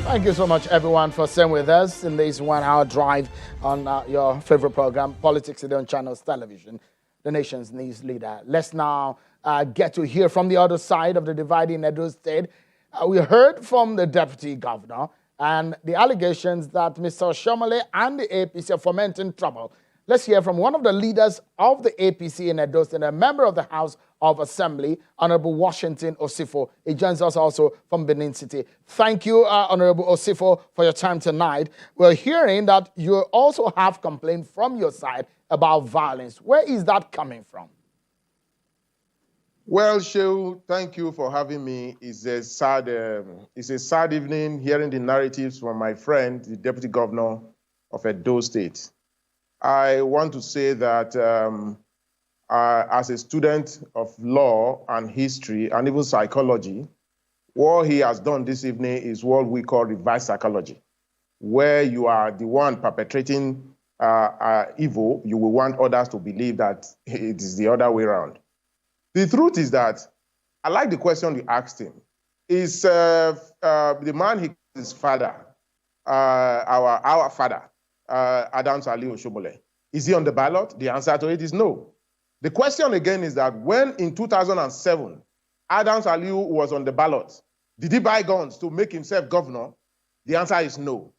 Thank you so much, everyone, for staying with us in this 1 hour drive on your favorite program, Politics Today on Channels Television, the nation's news leader. Let's now get to hear from the other side of the divide in Edo State. We heard from the deputy governor and the allegations that Mr. Shomale and the APC are fomenting trouble. Let's hear from one of the leaders of the APC in Edo State, a member of the House of Assembly, Honorable Washington Osifo. He joins us also from Benin City. Thank you, Honorable Osifo, for your time tonight. We're hearing that you also have complaints from your side about violence. Where is that coming from? Well, Shaibu, thank you for having me. It's a sad evening hearing the narratives from my friend, the Deputy Governor of Edo State. I want to say that as a student of law and history and even psychology, what he has done this evening is what we call reverse psychology, where you are the one perpetrating evil, you will want others to believe that it is the other way around. The truth is that, I like the question you asked him, is the man he calls his father, our father, Adams Ali Oshomole, is he on the ballot? The answer to it is no. The question again is that when in 2007, Adams Aliu was on the ballot, did he buy guns to make himself governor? The answer is no.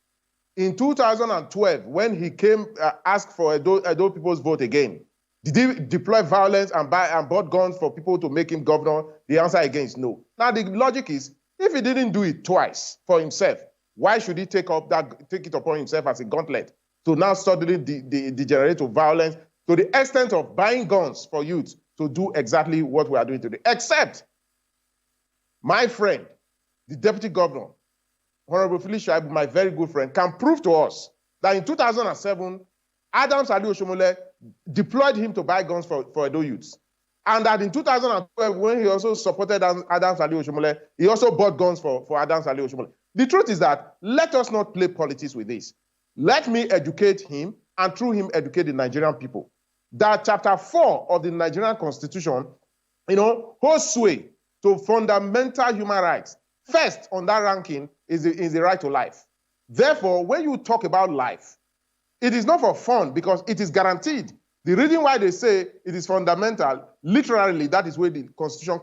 In 2012, when he came asked for Edo people's vote again, did he deploy violence and bought guns for people to make him governor? The answer again is no. Now the logic is, if he didn't do it twice for himself, why should he take it upon himself as a gauntlet to now suddenly degenerate to violence to the extent of buying guns for youth to do exactly what we are doing today? Except my friend, the deputy governor, Honorable Shaibu, my very good friend, can prove to us that in 2007, Adams Ali Oshomole deployed him to buy guns for Edo youths. And that in 2012, when he also supported Adams Ali Oshomole, he also bought guns for Adams Ali Oshomole. The truth is that, let us not play politics with this. Let me educate him, and through him educate the Nigerian people, that Chapter 4 of the Nigerian Constitution, holds sway to fundamental human rights. First on that ranking is the right to life. Therefore, when you talk about life, it is not for fun because it is guaranteed. The reason why they say it is fundamental, literally, that is where the Constitution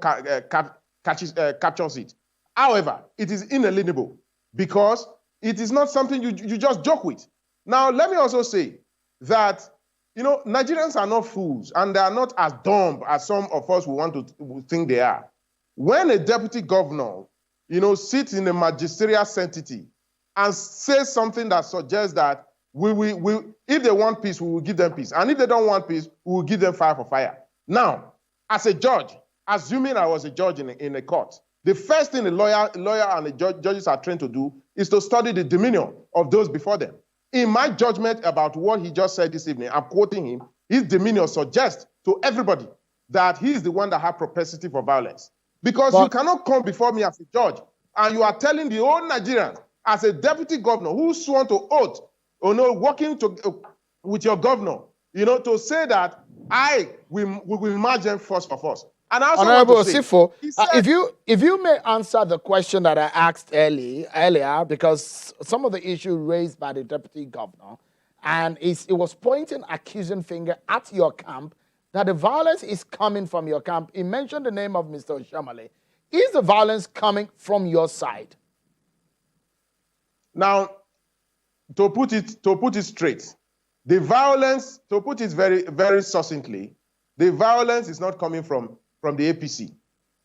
captures it. However, it is inalienable because it is not something you just joke with. Now, let me also say that, Nigerians are not fools and they are not as dumb as some of us want to think they are. When a deputy governor, sits in a magisterial sanctity and says something that suggests that if they want peace, we will give them peace. And if they don't want peace, we will give them fire for fire. Now, as a judge, assuming I was a judge in a court, the first thing a lawyer and the judges are trained to do is to study the demeanor of those before them. In my judgment about what he just said this evening, I'm quoting him, his demeanor suggests to everybody that he is the one that has propensity for violence. Because you cannot come before me as a judge and you are telling the whole Nigerians, as a deputy governor who sworn to oath, working with your governor, to say that I will merge them first for first. And I also Honorable want to say, Osifo, if you may answer the question that I asked earlier, because some of the issues raised by the deputy governor, and it was pointing accusing finger at your camp that the violence is coming from your camp. He mentioned the name of Mr. Shomale. Is the violence coming from your side? Now, to put it straight, the violence, to put it very, very succinctly, the violence is not coming from the APC.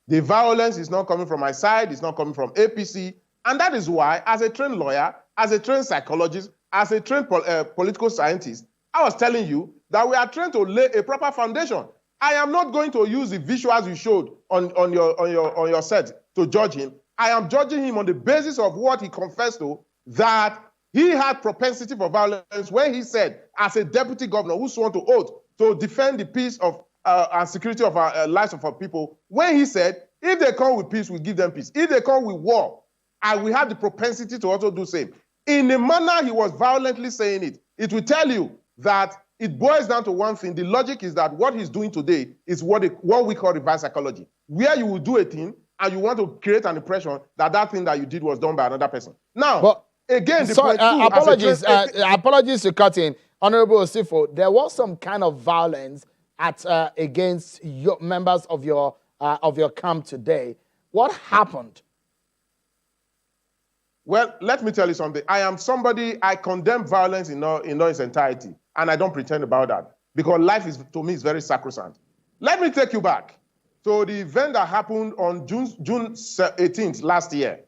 The violence is not coming from my side, it's not coming from APC. And that is why, as a trained lawyer, as a trained psychologist, as a trained political scientist, I was telling you that we are trying to lay a proper foundation. I am not going to use the visuals you showed on your set to judge him. I am judging him on the basis of what he confessed to, that he had propensity for violence when he said, as a deputy governor who sworn to oath to defend the peace of and security of our lives of our people, when he said, if they come with peace, we give them peace. If they come with war, and we have the propensity to also do the same. In the manner he was violently saying it, it will tell you that it boils down to one thing. The logic is that what he's doing today is what we call reverse psychology, where you will do a thing and you want to create an impression that that thing that you did was done by another person. Now, but, again, the sorry, point two, apologies to cut in. Honorable Osifo, there was some kind of violence at against your members of your camp today. What happened? Well, let me tell you something. I condemn violence in all its entirety, and I don't pretend about that, because life is, to me, is very sacrosanct. Let me take you back to the event that happened on June 18th last year,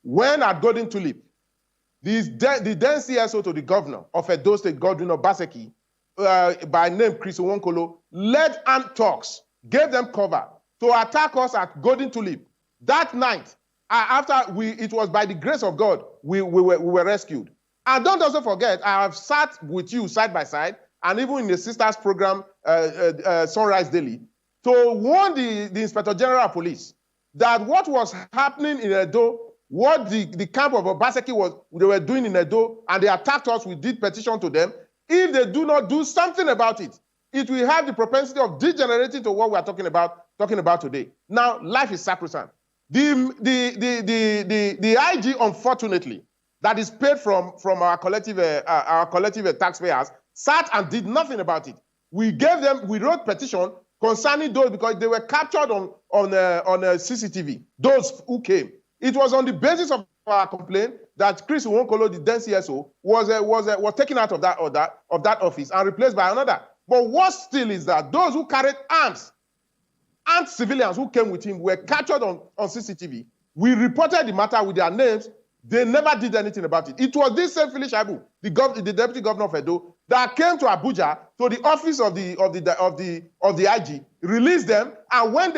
when at Golden Tulip, the then CSO to the governor of Edo State, Godwin Obaseki, by name Chris Nwonkolo, led armed talks, gave them cover to attack us at Golden Tulip. That night, it was by the grace of God, we were rescued. And don't also forget, I have sat with you side by side, and even in the sisters program, Sunrise Daily, to warn the Inspector General of Police that what was happening in Edo, what the camp of Obaseki they were doing in Edo, and they attacked us, we did petition to them. If they do not do something about it, it will have the propensity of degenerating to what we are talking about today. Now, life is sacrosanct. The IG, unfortunately, that is paid from our collective taxpayers, sat and did nothing about it. We wrote petition concerning those, because they were captured on CCTV, those who came. It was on the basis of our complaint that Chris Nwonkolo, the then CSO, was taken out of that office and replaced by another. But what still is that those who carried arms, armed civilians who came with him, were captured on CCTV. We reported the matter with their names. They never did anything about it. It was this same Shaibu, the deputy governor of Edo, that came to Abuja, to the office of the IG, released them, and when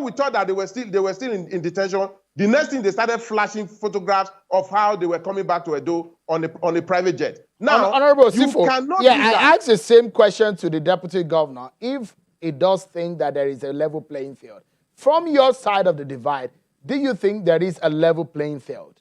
we thought that they were still in detention, the next thing they started flashing photographs of how they were coming back to Edo on a private jet. Now, Honorable Osifo, I asked the same question to the deputy governor. If it does think that there is a level playing field, from your side of the divide, do you think there is a level playing field?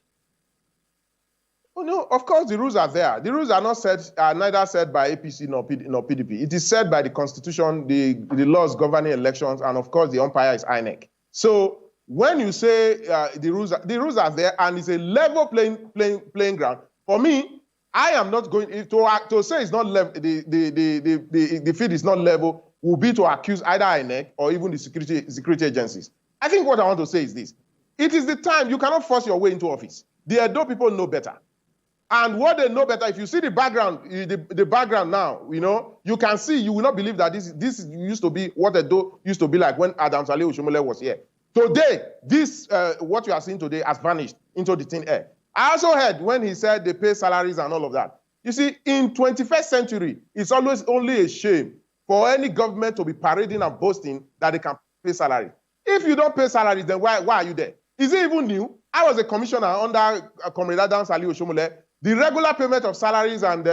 Oh, no, of course the rules are there. The rules are neither set by APC nor PDP. It is set by the Constitution, the laws governing elections, and of course the umpire is INEC. So when you say the rules are there and it's a level playing ground, for me, I am not going to say it's not level. The field is not level will be to accuse either INEC or even the security agencies. I think what I want to say is this: it is the time. You cannot force your way into office. The Edo people know better. And what they know better, if you see the background, the background now, you can see, you will not believe that this used to be what Edo used to be like when Adams Ali Oshomole was here. Today, what you are seeing today has vanished into the thin air. I also heard when he said they pay salaries and all of that. You see, in 21st century, it's always only a shame for any government to be parading and boasting that they can pay salaries. If you don't pay salaries, then why are you there? Is it even new? I was a commissioner under Comrade Adams Ali Oshomole. The regular payment of salaries and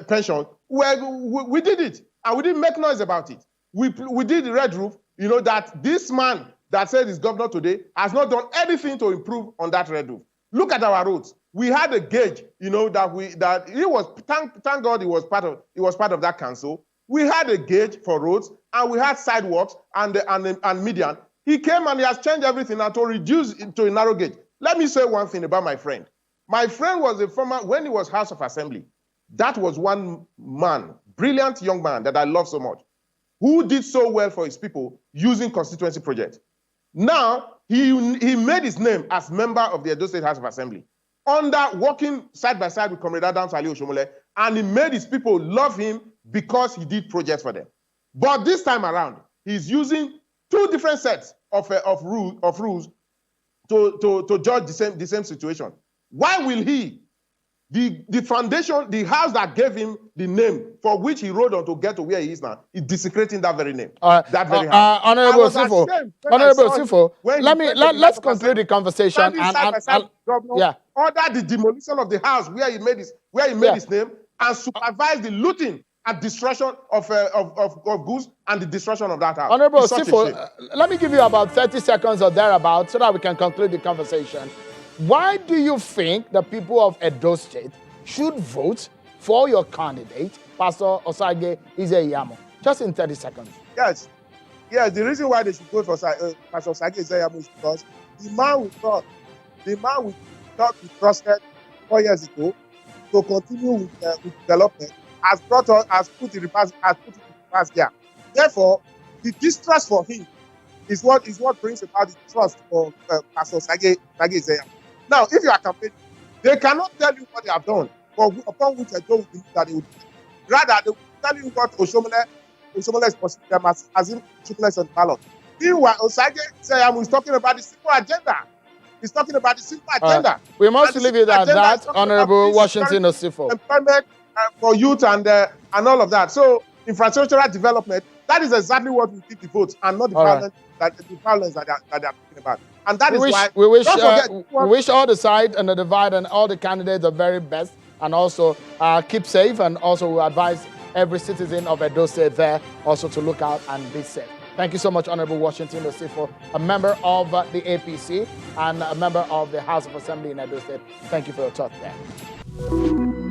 pension, we did it, and we didn't make noise about it. We did the red roof, that this man that said he's governor today has not done anything to improve on that red roof. Look at our roads. We had a gauge, that he was, thank God he was part of that council. We had a gauge for roads, and we had sidewalks and median. He came and he has changed everything now to reduce it to a narrow gauge. Let me say one thing about my friend. My friend was a former, when he was House of Assembly, that was one man, brilliant young man that I love so much, who did so well for his people using constituency projects. Now, he made his name as member of the Edo State House of Assembly, working side by side with Comrade Adams Ali Oshomole, and he made his people love him because he did projects for them. But this time around, he's using two different sets of rules to judge the same situation. Why will he, the foundation, the house that gave him the name for which he rode on to get to where he is now, is desecrating that very name, that very house? Honorable Osifo, let's conclude the conversation. Order the demolition of the house where he made his name, and supervise the looting and destruction of goods and the destruction of that house. Honorable Osifo, let me give you about 30 seconds or thereabouts so that we can conclude the conversation. Why do you think the people of Edo State should vote for your candidate, Pastor Osage Izeyamo? Just in 30 seconds. Yes. Yes, the reason why they should go for Pastor Sage Izayamu is because the man we thought we trusted 4 years ago to continue with development has put it in reverse gear. Therefore, the distrust for him is what brings about the trust for Pastor Sage Izayamu. Now, if you are campaigning, they cannot tell you what they have done, but upon which I don't believe that they would. Rather, they will tell you what Oshomole is pursuing them as if Oshomole is on the ballot. Meanwhile, Osage Izayamu is talking about the simple agenda. He's talking about the simple agenda. We must leave it at that, Honorable Washington Osifo. Employment for youth and all of that. So, infrastructural development, that is exactly what will keep the votes and not the violence that they are talking about. And that is why we wish all the side and the divide and all the candidates the very best, and also keep safe, and also we advise every citizen of Edo State there also to look out and be safe. Thank you so much, Honorable Washington Osifo, a member of the APC and a member of the House of Assembly in Edo State. Thank you for your talk there.